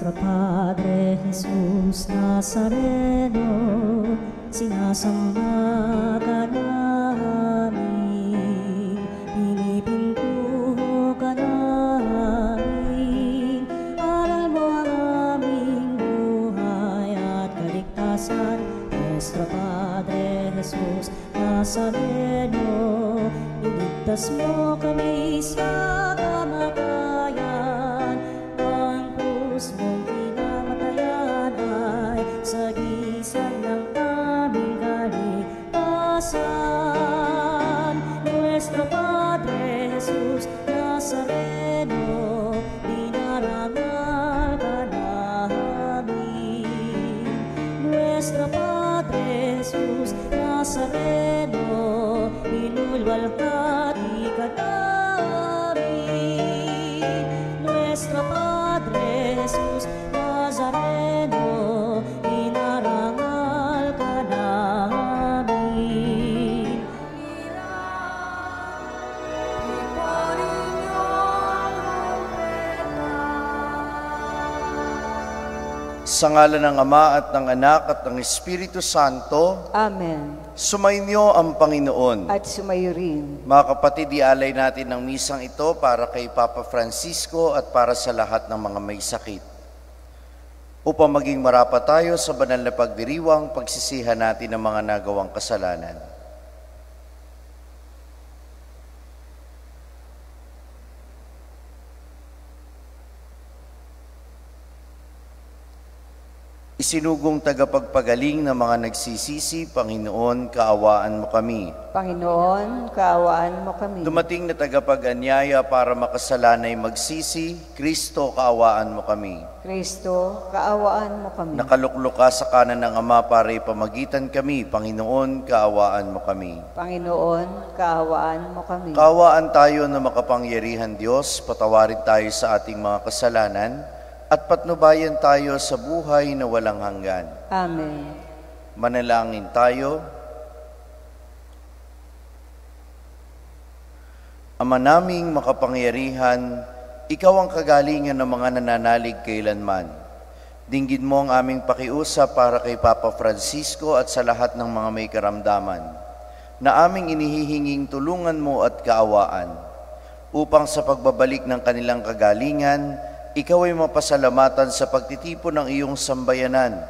Nuestro Padre Jesús Nazareno, sinasamba ka namin, pinipintuho ka namin, aral mo ang aming buhay at kaligtasan. Nuestro Padre Jesús Nazareno, iligtas mo kami sa kamatayan, ang krus mong pinamatayan ay sagisag ng aming kaligtasan. Nuestro Padre Jesus Nazareno, dinarangal ka namin. Nuestro Padre Jesus Nazareno, inulwalhati ka namin. Nuestro Padre Jesus Nazareno, inarangal ka namin. Sa ngalan ng Ama at ng Anak at ng Espiritu Santo. Amen. Sumainyo ang Panginoon. At sumayo rin. Mga kapatid, ialay natin ang misang ito para kay Papa Francisco at para sa lahat ng mga may sakit. Upang maging marapat tayo sa banal na pagdiriwang, pagsisihan natin ang mga nagawang kasalanan. Isinugong tagapagpagaling ng mga nagsisisi, Panginoon, kaawaan mo kami. Panginoon, kaawaan mo kami. Dumating na tagapag-anyaya para makasalanay magsisi, Kristo, kaawaan mo kami. Kristo, kaawaan mo kami. Nakaluklok ka sa kanan ng Ama para ipamagitan kami, Panginoon, kaawaan mo kami. Panginoon, kaawaan mo kami. Kaawaan tayo na makapangyarihan Diyos, patawarin tayo sa ating mga kasalanan, at patnubayan tayo sa buhay na walang hanggan. Amen. Manalangin tayo. Ama naming makapangyarihan, Ikaw ang kagalingan ng mga nananalig kailanman. Dinggin mo ang aming pakiusap para kay Papa Francisco at sa lahat ng mga may karamdaman, na aming inihihinging tulungan mo at kaawaan, upang sa pagbabalik ng kanilang kagalingan, Ikaw ay mapasalamatan sa pagtitipon ng iyong sambayanan.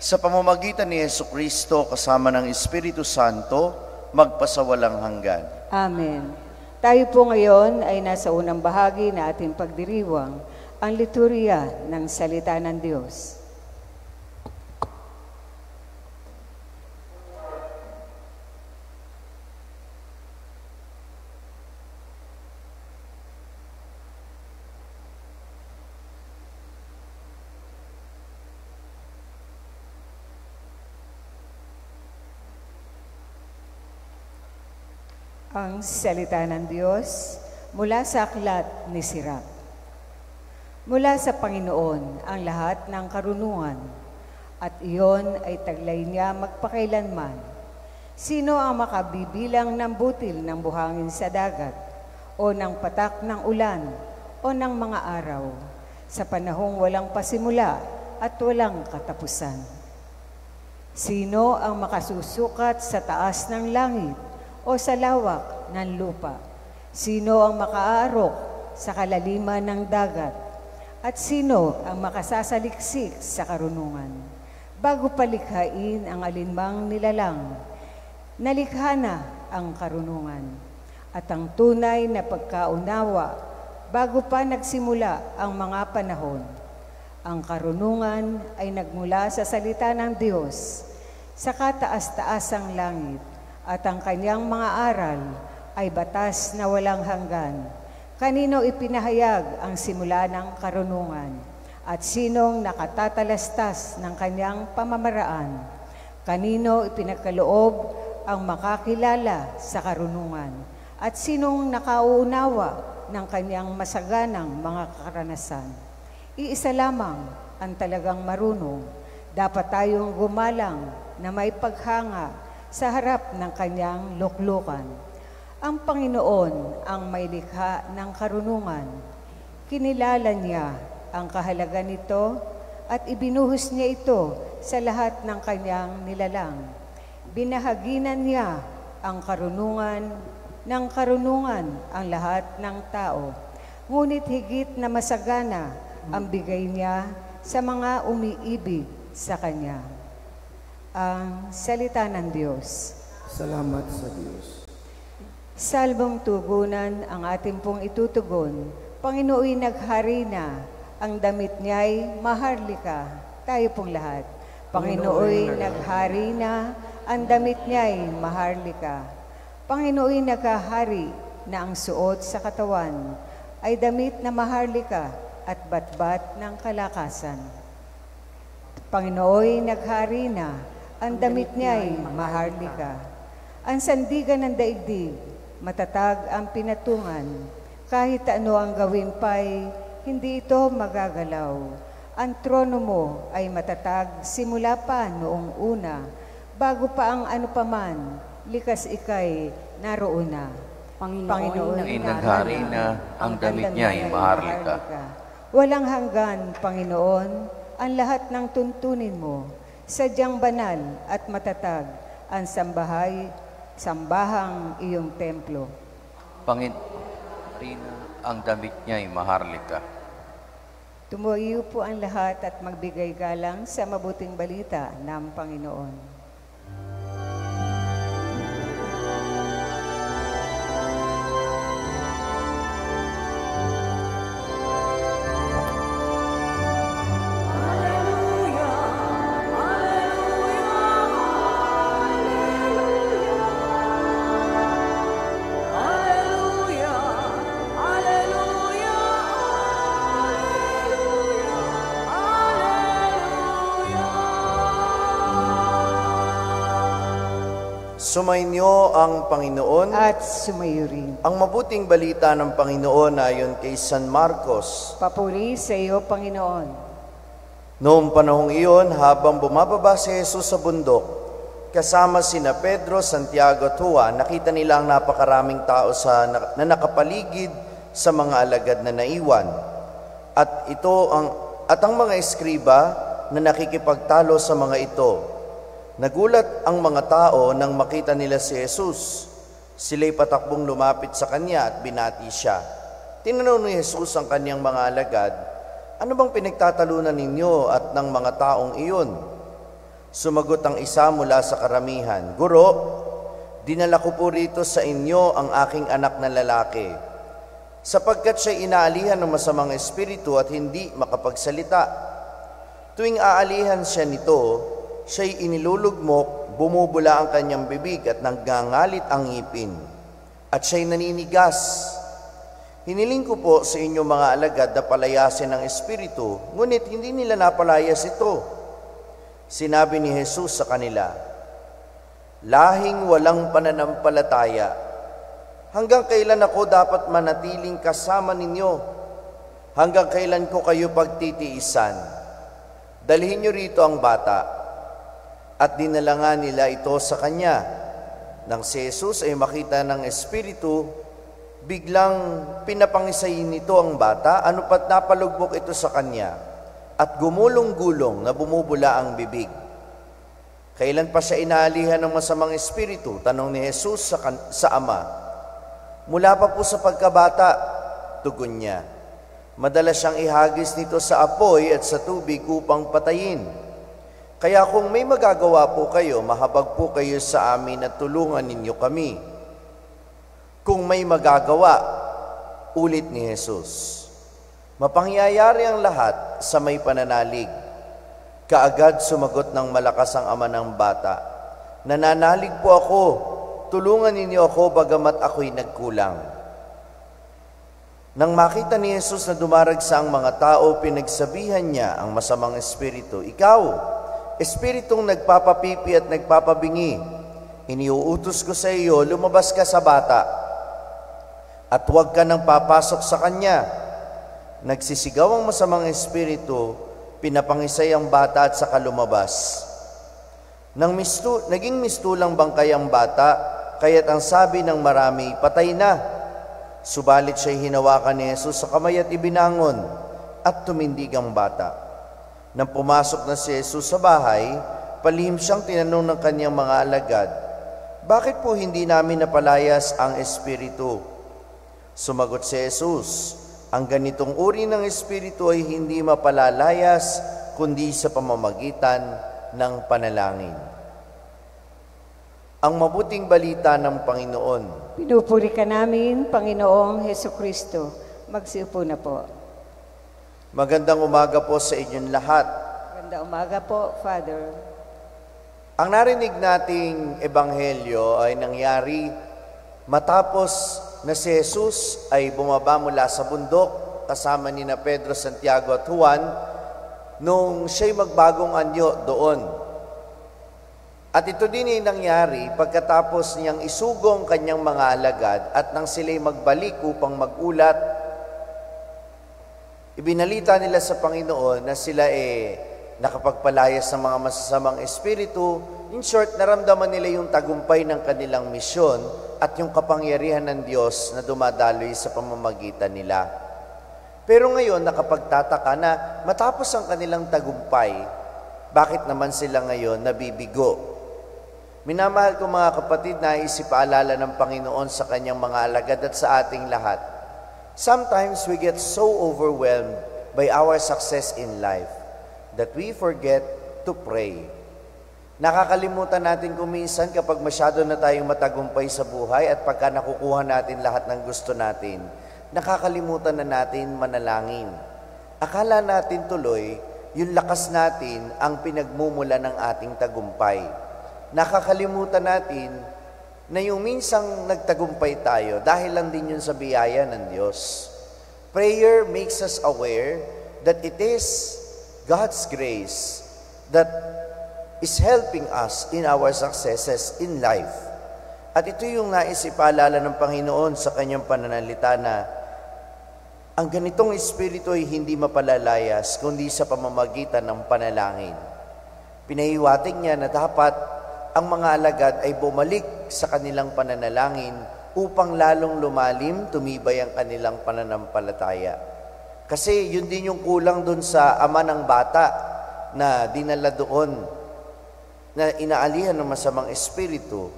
Sa pamamagitan ni Jesucristo kasama ng Espiritu Santo, magpasawalang hanggan. Amen. Tayo po ngayon ay nasa unang bahagi na ating pagdiriwang, ang liturya ng Salita ng Diyos. Ang salita ng Diyos mula sa aklat ni Sirach. Mula sa Panginoon ang lahat ng karunungan, at iyon ay taglay niya magpakailanman. Sino ang makabibilang ng butil ng buhangin sa dagat, o ng patak ng ulan, o ng mga araw, sa panahong walang pasimula at walang katapusan? Sino ang makasusukat sa taas ng langit, o sa lawak ng lupa? Sino ang makaarok sa kalaliman ng dagat? At sino ang makasasaliksik sa karunungan? Bago palikhain ang alinmang nilalang, nalikha na ang karunungan. At ang tunay na pagkaunawa, bago pa nagsimula ang mga panahon. Ang karunungan ay nagmula sa salita ng Diyos, sa kataas-taasang langit, at ang kanyang mga aral ay batas na walang hanggan. Kanino ipinahayag ang simula ng karunungan? At sinong nakatatalastas ng kanyang pamamaraan? Kanino ipinagkaloob ang makakilala sa karunungan? At sinong nakauunawa ng kanyang masaganang mga karanasan? Iisa lamang ang talagang marunong. Dapat tayong gumalang na may paghanga sa harap ng kanyang luklukan. Ang Panginoon ang may likha ng karunungan. Kinilala niya ang kahalaga nito at ibinuhos niya ito sa lahat ng kanyang nilalang. Binahaginan niya ang karunungan ng karunungan ang lahat ng tao. Ngunit higit na masagana ang bigay niya sa mga umiibig sa Kanya. Ang salita ng Diyos. Salamat sa Diyos. Salbong tugunan ang ating pong itutugon. Panginooy naghari na, ang damit niya'y maharlika. Tayo pong lahat. Panginooy naghari na, ang damit niya'y maharlika. Panginooy naghahari na ang suot sa katawan ay damit na maharlika at batbat ng kalakasan. Panginooy naghari na, ang damit niya'y maharlika. Ang sandigan ng daigdig, matatag ang pinatungan. Kahit ano ang gawin pa'y, hindi ito magagalaw. Ang trono mo ay matatag simula pa noong una, bago pa ang ano paman, likas ika'y naroon na. Panginoon ay naghari na, ang damit niya ay maharlika. Walang hanggan, Panginoon, ang lahat ng tuntunin mo. Sadyang banal at matatag ang sambahang iyong templo. Panginoon na, ang damit niya ay maharlika. Tumuyo po ang lahat at magbigay galang sa mabuting balita ng Panginoon. Sumainyo ang Panginoon At sumayo rin. ang mabuting balita ng Panginoon ayon kay San Marcos. Papuri sa iyo, Panginoon. Noong panahong iyon, habang bumababa si Jesus sa bundok, kasama sina Pedro, Santiago at Juan, nakita nila ang napakaraming tao na nakapaligid sa mga alagad na naiwan. At ang mga eskriba na nakikipagtalo sa mga ito. Nagulat ang mga tao nang makita nila si Jesus. Sila'y patakbong lumapit sa kanya at binati siya. Tinanong ni Jesus ang kanyang mga alagad, "Ano bang pinagtatalunan ninyo at ng mga taong iyon?" Sumagot ang isa mula sa karamihan, "Guro, dinala ko po rito sa inyo ang aking anak na lalaki, sapagkat siya'y inaalihan ng masamang espiritu at hindi makapagsalita. Tuwing aalihan siya nito, siya'y inilulugmok, bumubula ang kanyang bibig at nagngangalit ang ngipin, at siya'y naninigas. Hiniling ko po sa inyo mga alagad na palayasin ang espiritu, ngunit hindi nila napalayas ito." Sinabi ni Jesus sa kanila, "Lahing walang pananampalataya, hanggang kailan ako dapat manatiling kasama ninyo? Hanggang kailan ko kayo pagtitiisan? Dalhin niyo rito ang bata." At dinala nga nila ito sa kanya. Nang si Jesus ay makita ng espiritu, biglang pinapangisayin nito ang bata, ano pat napalugbok ito sa kanya, at gumulong-gulong na bumubula ang bibig. Kailan pa siya inaalihan ng masamang espiritu? Tanong ni Jesus sa ama. "Mula pa po sa pagkabata," tugon niya. "Madalas siyang ihagis nito sa apoy at sa tubig upang patayin. Kaya kung may magagawa po kayo, mahabag po kayo sa amin at tulungan ninyo kami." Kung may magagawa, ulit ni Jesus. Mapangyayari ang lahat sa may pananalig. Kaagad sumagot ng malakas ang ama ng bata, "Nananalig po ako, tulungan ninyo ako bagamat ako'y nagkulang." Nang makita ni Jesus na dumaragsa ang mga tao, pinagsabihan niya ang masamang espiritu, "Ikaw, espiritong nagpapapipi at nagpapabingi, iniuutos ko sa iyo, lumabas ka sa bata at huwag ka nang papasok sa kanya." Nagsisigaw ang masamang espiritu, pinapangisay ang bata at saka lumabas. Naging mistulang bangkay ang bata, kaya't ang sabi ng marami, "Patay na." Subalit siya'y hinawakan ni Jesus sa kamay at ibinangon, at tumindig ang bata. Nang pumasok na si Jesus sa bahay, palihim siyang tinanong ng kanyang mga alagad, "Bakit po hindi namin napalayas ang espiritu?" Sumagot si Jesus, "Ang ganitong uri ng espiritu ay hindi mapalalayas kundi sa pamamagitan ng panalangin." Ang mabuting balita ng Panginoon. Pinupuri ka namin, Panginoong Hesukristo. Magsiupo na po. Magandang umaga po sa inyong lahat. Magandang umaga po, Father. Ang narinig nating ebanghelyo ay nangyari matapos na si Jesus ay bumaba mula sa bundok kasama ni na Pedro, Santiago at Juan nung siya'y magbagong anyo doon. At ito din ay nangyari pagkatapos niyang isugong kanyang mga alagad at nang sila'y magbalik upang magulat, ibinalita nila sa Panginoon na sila nakapagpalayas ng mga masasamang espiritu. In short, naramdaman nila yung tagumpay ng kanilang misyon at yung kapangyarihan ng Diyos na dumadaloy sa pamamagitan nila. Pero ngayon, nakapagtataka na matapos ang kanilang tagumpay, bakit naman sila ngayon nabibigo? Minamahal ko mga kapatid, nais ipaalala ng Panginoon sa kanyang mga alagad at sa ating lahat. Sometimes we get so overwhelmed by our success in life that we forget to pray. Nakakalimutan natin kuminsan kapag masyado na tayong matagumpay sa buhay at pagka nakukuha natin lahat ng gusto natin, nakakalimutan na natin manalangin. Akala natin tuloy, yung lakas natin ang pinagmumula ng ating tagumpay. Nakakalimutan natin na yung minsang nagtagumpay tayo dahil lang din yun sa biyaya ng Diyos. Prayer makes us aware that it is God's grace that is helping us in our successes in life. At ito yung nais ipaalala ng Panginoon sa kanyang pananalita na ang ganitong espiritu ay hindi mapalalayas kundi sa pamamagitan ng panalangin. Pinahiwatig niya na dapat ang mga alagad ay bumalik sa kanilang pananalangin upang lalong lumalim, tumibay ang kanilang pananampalataya. Kasi yun din yung kulang doon sa ama ng bata na dinala doon, na inaalihan ng masamang espiritu.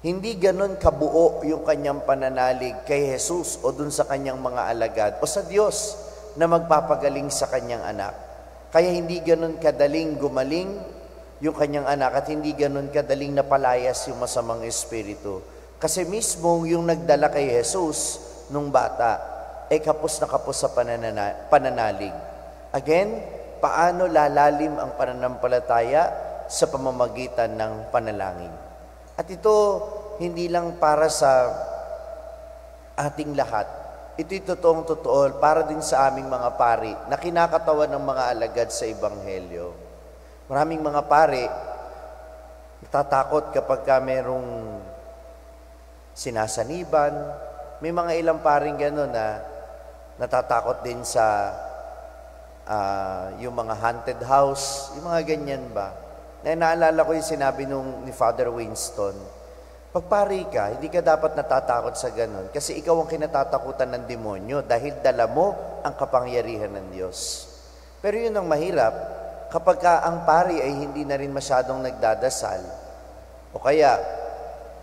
Hindi ganon kabuo yung kanyang pananalig kay Jesus o doon sa kanyang mga alagad o sa Diyos na magpapagaling sa kanyang anak. Kaya hindi ganon kadaling gumaling yung kanyang anak at hindi ganon kadaling napalayas yung masamang espiritu. Kasi mismo yung nagdala kay Jesus nung bata ay kapos na kapos sa pananalig. Again, paano lalalim ang pananampalataya sa pamamagitan ng panalangin? At ito, hindi lang para sa ating lahat. Ito'y totoong totoo para din sa aming mga pari na kinakatawan ng mga alagad sa Ebanghelyo. Maraming mga pari natatakot kapag merong sinasaniban. May mga ilang paring gano'n na natatakot din sa yung mga haunted house, yung mga ganyan ba. Naalala ko yung sinabi ni Father Winston, pag pari ka, hindi ka dapat natatakot sa gano'n kasi ikaw ang kinatatakutan ng demonyo dahil dala mo ang kapangyarihan ng Diyos. Pero yun ang mahirap, kapag ang pari ay hindi na rin masyadong nagdadasal, o kaya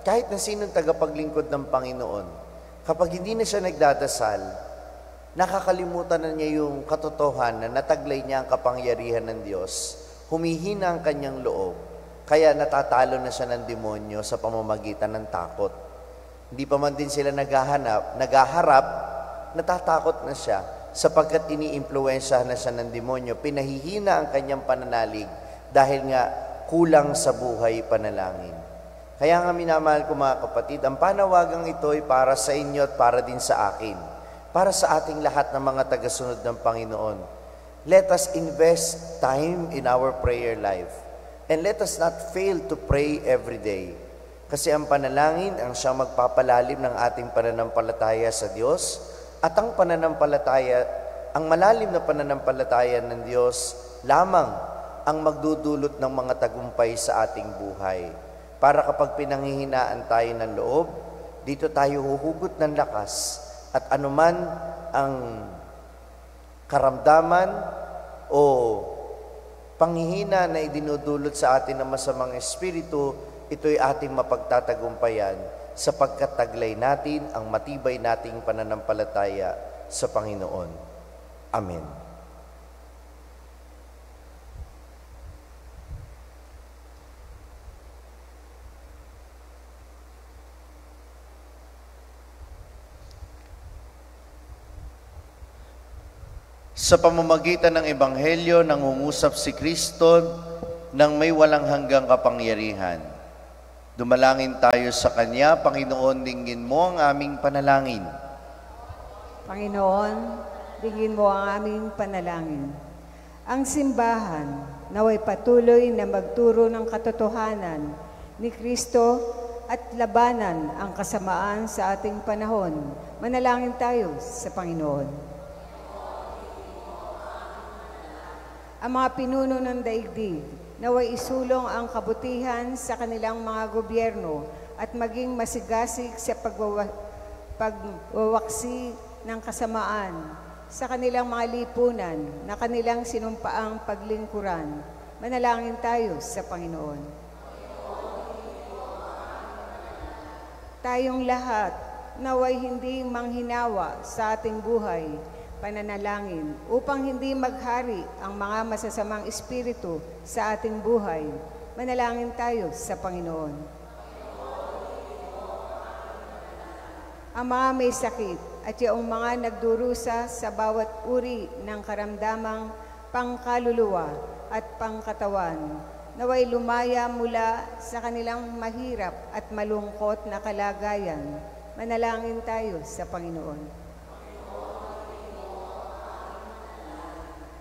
kahit na sinong tagapaglingkod ng Panginoon, kapag hindi na siya nagdadasal, nakakalimutan na niya yung katotohanan na nataglay niya ang kapangyarihan ng Diyos, humihina ang kanyang loob, kaya natatalo na siya ng demonyo sa pamamagitan ng takot. Hindi pa man din sila naghaharap, natatakot na siya sapagkat iniimpluwensyahan na siya ng demonyo, pinahihina ang kanyang pananalig dahil nga kulang sa buhay panalangin. Kaya nga minamahal ko mga kapatid, ang panawagang ito ay para sa inyo at para din sa akin, para sa ating lahat ng mga tagasunod ng Panginoon. Let us invest time in our prayer life and let us not fail to pray every day. Kasi ang panalangin ang siyang magpapalalim ng ating pananampalataya sa Diyos. At ang malalim na pananampalataya ng Diyos lamang ang magdudulot ng mga tagumpay sa ating buhay. Para kapag pinanghihinaan tayo ng loob, dito tayo huhugot ng lakas at anuman ang karamdaman o panghihina na idinudulot sa atin ng masamang espiritu, ito'y ating mapagtatagumpayan sapagkat taglay natin ang matibay nating pananampalataya sa Panginoon. Amen. Sa pamamagitan ng Ebanghelyo, nangungusap si Kristo ng may walang hanggang kapangyarihan. Dumalangin tayo sa Kanya. Panginoon, dinggin mo ang aming panalangin. Panginoon, dinggin mo ang aming panalangin. Ang simbahan naway patuloy na magturo ng katotohanan ni Kristo at labanan ang kasamaan sa ating panahon. Manalangin tayo sa Panginoon. Ang mga pinuno ng daigdig, naway isulong ang kabutihan sa kanilang mga gobyerno at maging masigasig sa pagwawaksi ng kasamaan sa kanilang mga lipunan na kanilang sinumpaang paglingkuran. Manalangin tayo sa Panginoon. Tayong lahat, naway hindi manghinawa sa ating buhay, pananalangin upang hindi maghari ang mga masasamang espiritu sa ating buhay. Manalangin tayo sa Panginoon. Ang mga may sakit at yung mga nagdurusa sa bawat uri ng karamdamang pangkaluluwa at pangkatawan, naway lumaya mula sa kanilang mahirap at malungkot na kalagayan. Manalangin tayo sa Panginoon.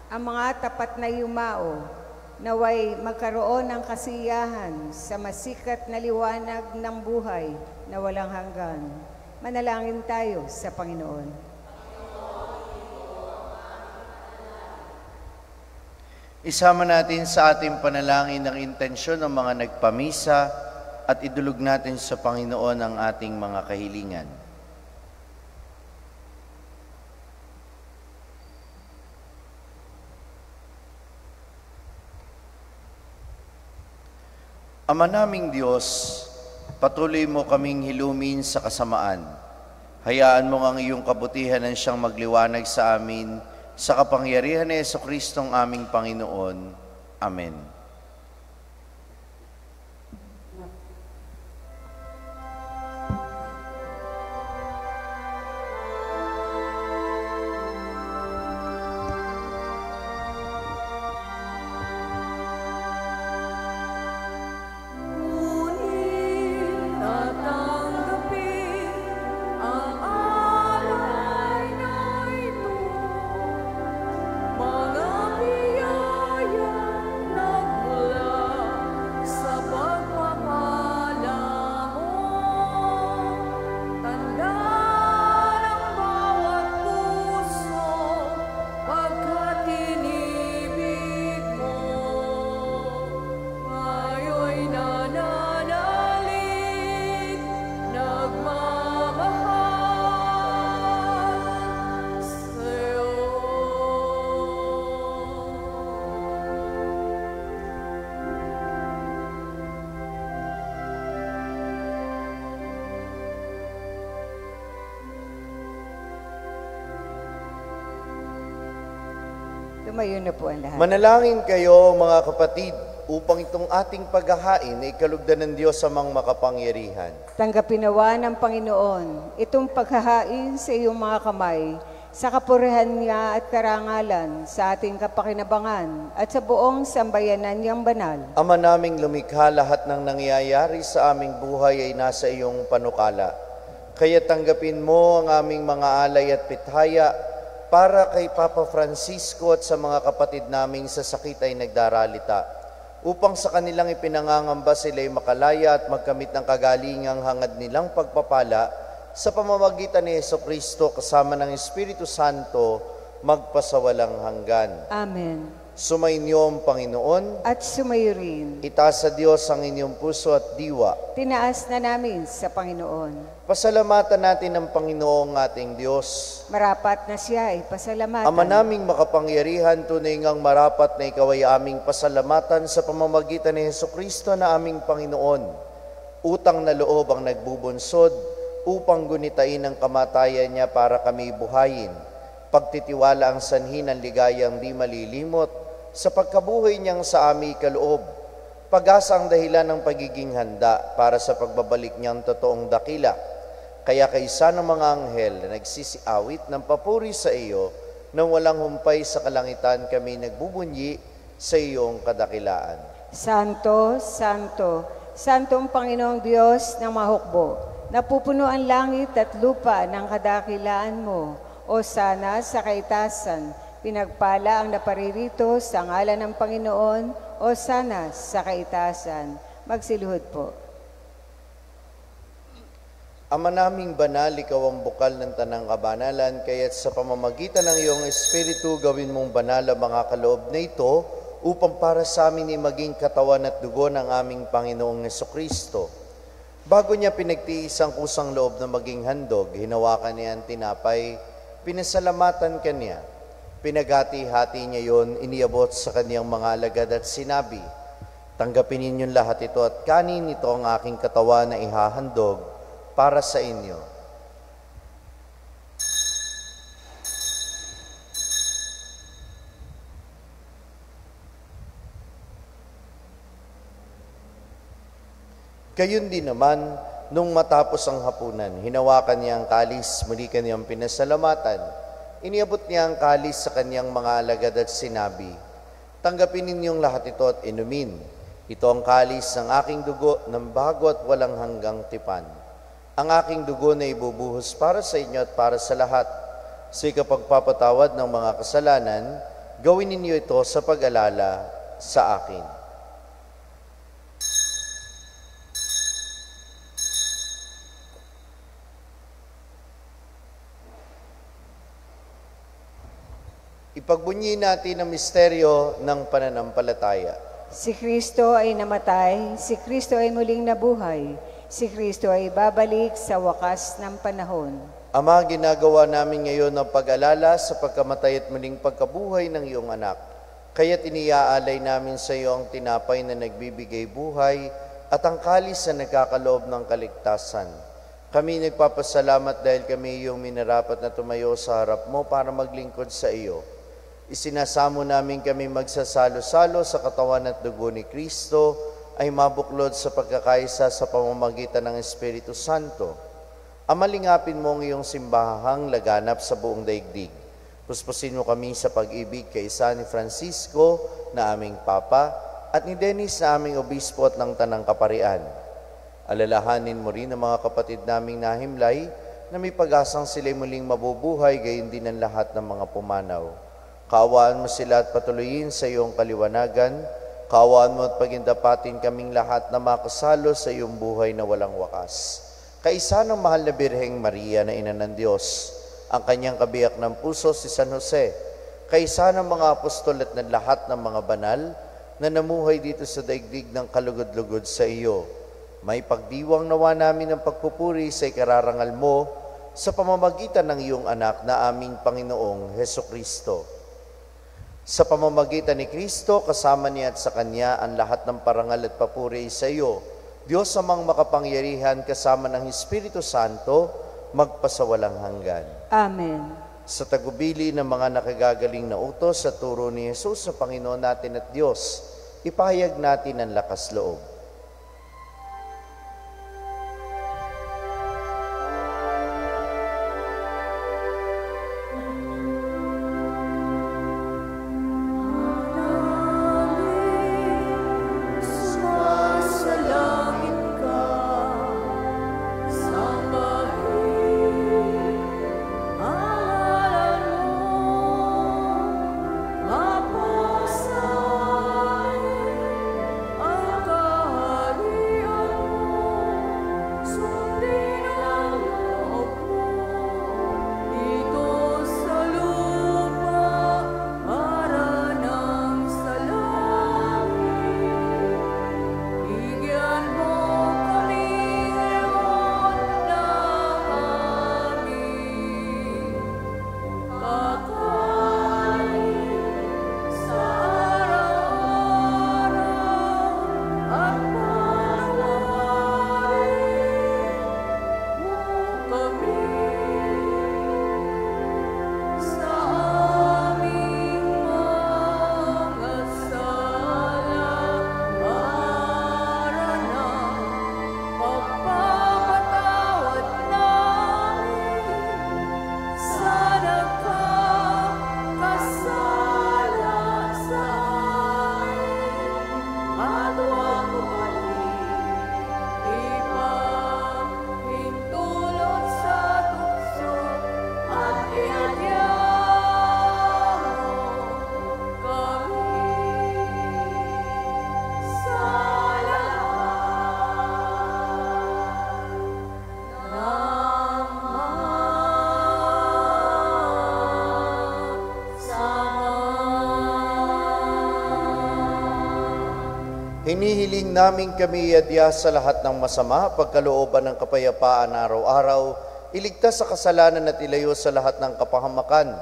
Ang mga tapat na yumao, naway magkaroon ng kasiyahan sa masikat na liwanag ng buhay na walang hanggan. Manalangin tayo sa Panginoon. Isama natin sa ating panalangin ang intensyon ng mga nagpamisa at idulog natin sa Panginoon ang ating mga kahilingan. Ama naming Diyos, patuloy mo kaming hilumin sa kasamaan. Hayaan mo ang iyong kabutihan ang siyang magliwanag sa amin sa kapangyarihan ni Jesucristong aming Panginoon. Amen. Tumayo na po ang lahat. Manalangin kayo mga kapatid upang itong ating paghahain ay kalugdan ng Diyos sa mga makapangyarihan. Tanggapin nawa ng Panginoon itong paghahain sa iyong mga kamay sa kapurihan niya at karangalan sa ating kapakinabangan at sa buong sambayanan niyang banal. Ama naming lumikha, lahat ng nangyayari sa aming buhay ay nasa iyong panukala. Kaya tanggapin mo ang aming mga alay at pithaya para kay Papa Francisco at sa mga kapatid naming sa sakit ay nagdaralita, upang sa kanilang ipinangangamba sila'y makalaya at magkamit ng kagalingang hangad nilang pagpapala sa pamamagitan ni Jesucristo kasama ng Espiritu Santo magpasawalang hanggan. Amen. Sumainyo ang Panginoon. At sumayo rin. Itaas sa Diyos ang inyong puso at diwa. Tinaas na namin sa Panginoon. Pasalamatan natin ang Panginoong ating Diyos. Marapat na siya ay pasalamatan. Ama naming makapangyarihan, tunay ngang marapat na ikaw ay aming pasalamatan sa pamamagitan ni Hesukristo na aming Panginoon. Utang na loob ang nagbubunsod upang gunitain ang kamatayan niya para kami buhayin. Pagtitiwala ang sanhi ng ligayang di malilimot sa pagkabuhay niyang sa aming kaloob. Pag-asa ang dahilan ng pagiging handa para sa pagbabalik niyang totoong dakila. Kaya kaisa ng mga anghel na nagsisiawit ng papuri sa iyo, nang walang humpay sa kalangitan kami nagbubunyi sa iyong kadakilaan. Santo, Santo, Santo ang Panginoong Diyos ng mahukbo, napupuno ang langit at lupa ng kadakilaan mo. O sana sa kaitasan, pinagpala ang naparirito sa ngalan ng Panginoon, o sana sa kaitasan. Magsiluhod po. Ama naming banal, ikaw ang bukal ng tanang kabanalan, kaya't sa pamamagitan ng iyong Espiritu, gawin mong banal ang mga kaloob na ito, upang para sa amin ay maging katawan at dugo ng aming Panginoong Hesukristo. Bago niya pinagtiis ang kusang loob na maging handog, hinawakan niya ang tinapay, pinasalamatan kanya. Pinagati-hati niya yon, iniabot sa kaniyang mga alagad at sinabi, tanggapin ninyong lahat ito at kanin, ito ang aking katawan na ihahandog para sa inyo. Gayon din naman, nung matapos ang hapunan, hinawakan niya ang kalis, muli kaniyang pinasalamatan. Iniabot niya ang kalis sa kaniyang mga alagad at sinabi, tanggapin ninyong lahat ito at inumin. Ito ang kalis ng aking dugo ng bago at walang hanggang tipan. Ang aking dugo na ibubuhos para sa inyo at para sa lahat. Sa ikapagpapatawad ng mga kasalanan, gawin ninyo ito sa pag-alala sa akin. Ipagbunyi natin ang misteryo ng pananampalataya. Si Kristo ay namatay, si Kristo ay muling nabuhay, si Kristo ay babalik sa wakas ng panahon. Ama, ginagawa namin ngayon ang pag-alala sa pagkamatay at muling pagkabuhay ng iyong anak. Kaya't iniaalay namin sa iyo ang tinapay na nagbibigay buhay at ang kalis na nagkakaloob ng kaligtasan. Kami nagpapasalamat dahil kami iyong minarapat na tumayo sa harap mo para maglingkod sa iyo. Isinasamo namin kami magsasalo-salo sa katawan at dugo ni Kristo ay mabuklod sa pagkakaisa sa pamamagitan ng Espiritu Santo. Amalingapin mo ang iyong simbahang laganap sa buong daigdig. Puspusin mo kami sa pag-ibig kay isa ni Francisco na aming Papa at ni Dennis na aming Obispo at ng Tanang Kaparian. Alalahanin mo rin ang mga kapatid naming nahimlay na may pag-asang sila'y muling mabubuhay gayon din ang lahat ng mga pumanaw. Kaawaan mo sila at patuloyin sa iyong kaliwanagan. Kaawaan mo at pagindapatin kaming lahat na makasalo sa iyong buhay na walang wakas. Kaisa ng mahal na Birheng Maria na Ina ng Diyos, ang kanyang kabiyak ng puso si San Jose, kaisa ng mga apostol at ng lahat ng mga banal na namuhay dito sa daigdig ng kalugod-lugod sa iyo. May pagdiwang nawa namin ang pagpupuri sa ikararangal mo sa pamamagitan ng iyong anak na aming Panginoong Hesukristo. Sa pamamagitan ni Kristo, kasama niya at sa Kanya ang lahat ng parangal at papuri sa iyo, Diyos amang makapangyarihan kasama ng Espiritu Santo, magpasawalang hanggan. Amen. Sa tagubili ng mga nakagagaling na utos sa turo ni Jesus sa Panginoon natin at Diyos, ipahayag natin ang lakas loob. Ang Hinihiling namin kami iadya sa lahat ng masama, pagkalooban ng kapayapaan araw-araw, iligtas sa kasalanan at ilayo sa lahat ng kapahamakan.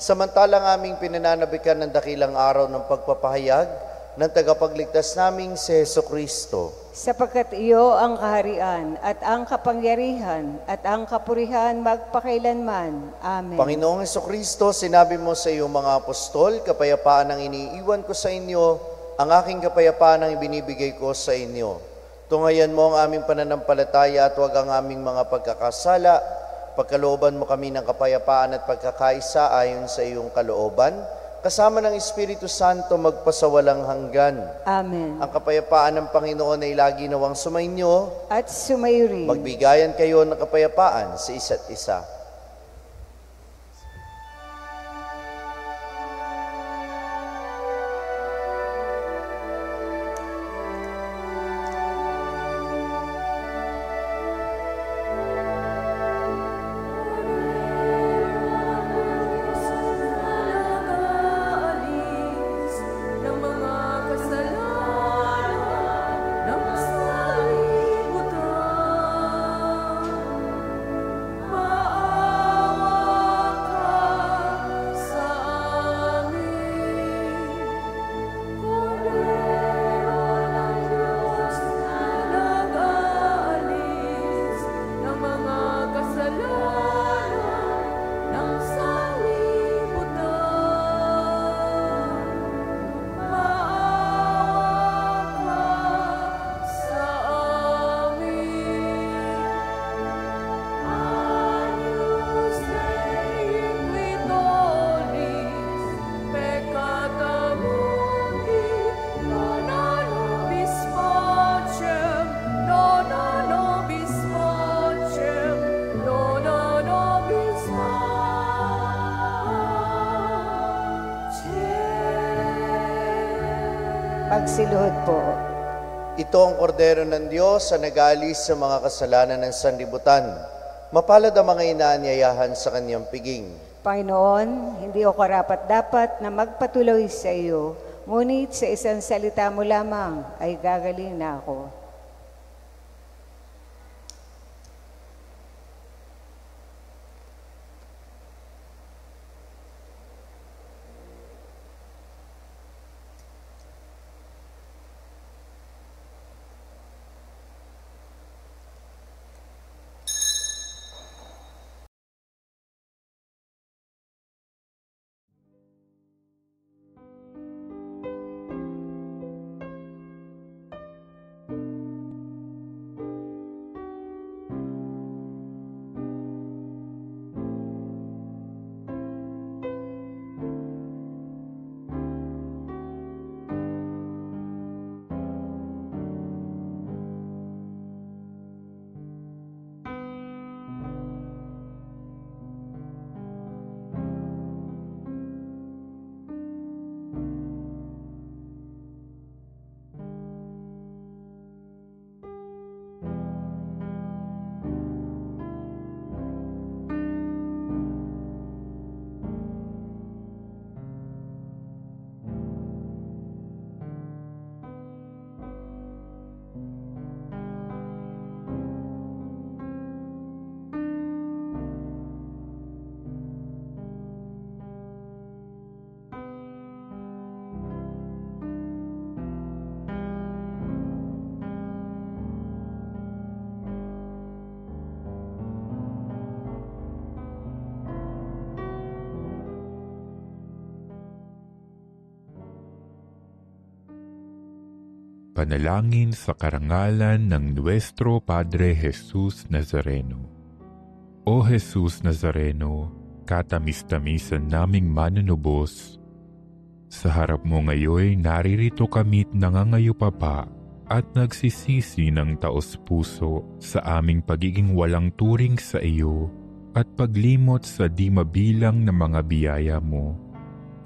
Samantalang aming pinananabikan ng dakilang araw ng pagpapahayag ng tagapagligtas naming si Jesucristo. Sapagkat iyo ang kaharian at ang kapangyarihan at ang kapurihan magpakailanman. Amen. Panginoong Jesucristo, sinabi mo sa iyong mga apostol, kapayapaan ang iniiwan ko sa inyo, ang aking kapayapaan ang ibinibigay ko sa inyo. Tungayan mo ang aming pananampalataya at huwag ang aming mga pagkakasala. Pagkalooban mo kami ng kapayapaan at pagkakaisa ayon sa iyong kalooban, kasama ng Espiritu Santo magpasawalang hanggan. Amen. Ang kapayapaan ng Panginoon ay lagi nawang sumainyo. At sumayo rin. Magbigayan kayo ng kapayapaan sa isa't isa. Pagsiluhod po. Ito ang kordero ng Diyos na nag-aalis sa mga kasalanan ng sanlibutan. Mapalad ang mga inaanyayahan sa kanyang piging. Panginoon, hindi ako karapat-dapat na magpatuloy sa iyo, ngunit sa isang salita mo lamang ay gagaling na ako. Panalangin sa karangalan ng Nuestro Padre Jesus Nazareno. O Jesus Nazareno, katamis-tamisan naming manunubos, sa harap mo ngayon naririto kami't nangangayupapa at nagsisisi ng taos-puso sa aming pagiging walang turing sa iyo at paglimot sa di mabilang na mga biyaya mo.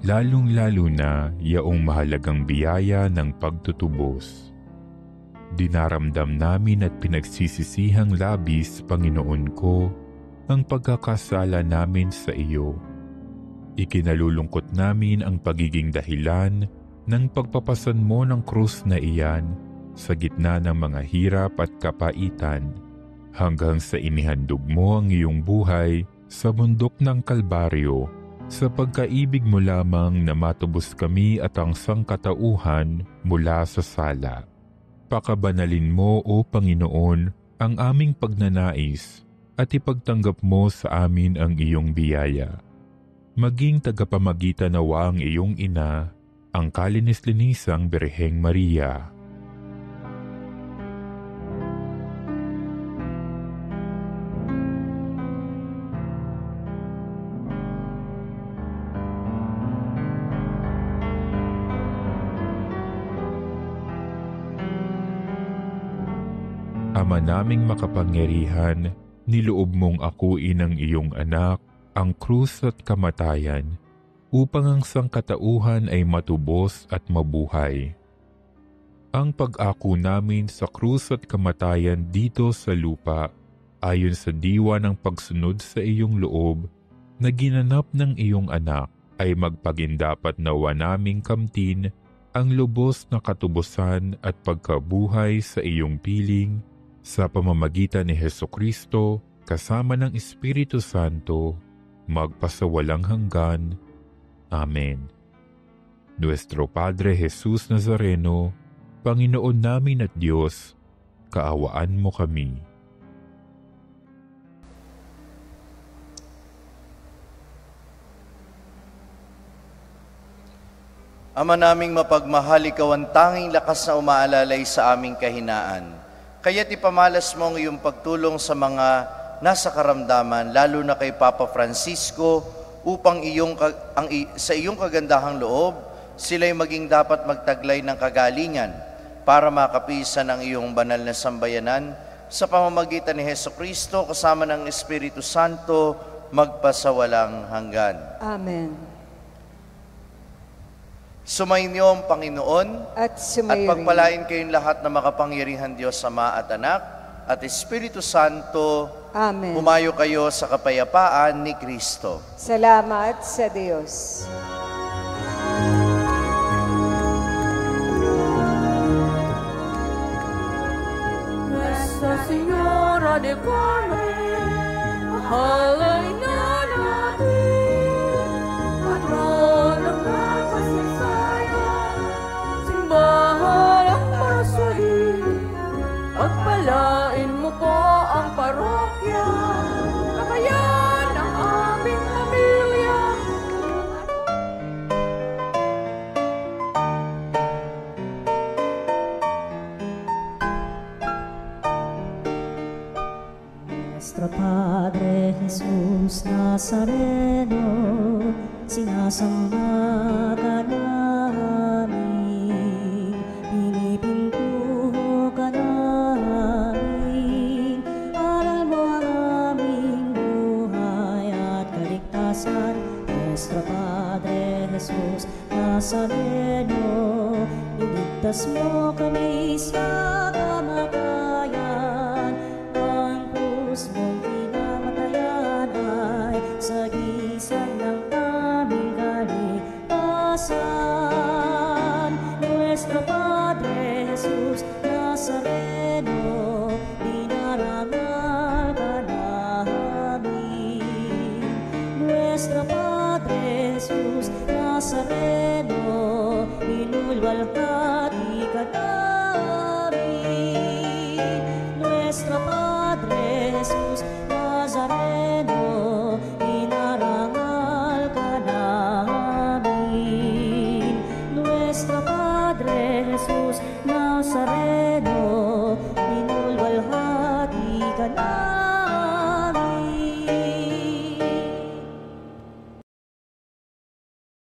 Lalong-lalo na yaong mahalagang biyaya ng pagtutubos. Dinaramdam namin at pinagsisisihang labis, Panginoon ko, ang pagkakasala namin sa iyo. Ikinalulungkot namin ang pagiging dahilan Nang pagpapasan mo ng krus na iyan sa gitna ng mga hirap at kapaitan, hanggang sa inihandog mo ang iyong buhay sa bundok ng Kalbaryo, sa pagkaibig mo lamang na matubos kami at ang sangkatauhan mula sa sala. Pakabanalin mo, O Panginoon, ang aming pagnanais at ipagtanggap mo sa amin ang iyong biyaya. Maging tagapamagitan nawa ang iyong ina, ang kalinis-linisang Birheng Maria. Ama naming makapangyarihan, niloob mong akuin ang iyong anak, ang krus at kamatayan, upang ang sangkatauhan ay matubos at mabuhay. Ang pag-ako namin sa krus at kamatayan dito sa lupa, ayon sa diwa ng pagsunod sa iyong loob, na ginanap ng iyong anak, ay magpagindapat nawa naming kamtin ang lubos na katubusan at pagkabuhay sa iyong piling, sa pamamagitan ni Hesukristo, kasama ng Espiritu Santo, magpasawalang hanggan. Amen. Nuestro Padre Jesus Nazareno, Panginoon namin at Diyos, kaawaan mo kami. Ama naming mapagmahal, ikaw ang tanging lakas na umaalalay sa aming kahinaan. Kaya't ipamalas mo ang iyong pagtulong sa mga nasa karamdaman, lalo na kay Papa Francisco, upang sa iyong kagandahang loob, sila'y maging dapat magtaglay ng kagalingan para makapisan ang iyong banal na sambayanan sa pamamagitan ni Hesukristo kasama ng Espiritu Santo magpasawalang hanggan. Amen. Sumainyo ang Panginoon At at pagpalain kayong lahat na makapangyarihan Diyos Ama at Anak at Espiritu Santo. Amen. Humayo kayo sa kapayapaan ni Kristo. Salamat sa Diyos. Nuestra Señora de Carmen, mahalay na natin, patron ng kapasaysayan, simbahan ang maraswari, pagpalain mo po ang parokya, kabayan ng aming pamilya. Nuestro Padre Jesus Nazareno, sinasamba ka namin, pinipintuho ka namin, aral mo ang aming buhay at kaligtasan. Nuestro Padre Jesus Nazareno, iligtas mo kami sa kamatayan, ang krus mong pinamatayan ay sagisag ng aming kaligtasan. Nuestro Padre Jesus Nazareno, dinarangal ka namin. Nuestro Padre Jesus Nazareno, inulwalhati ka namin.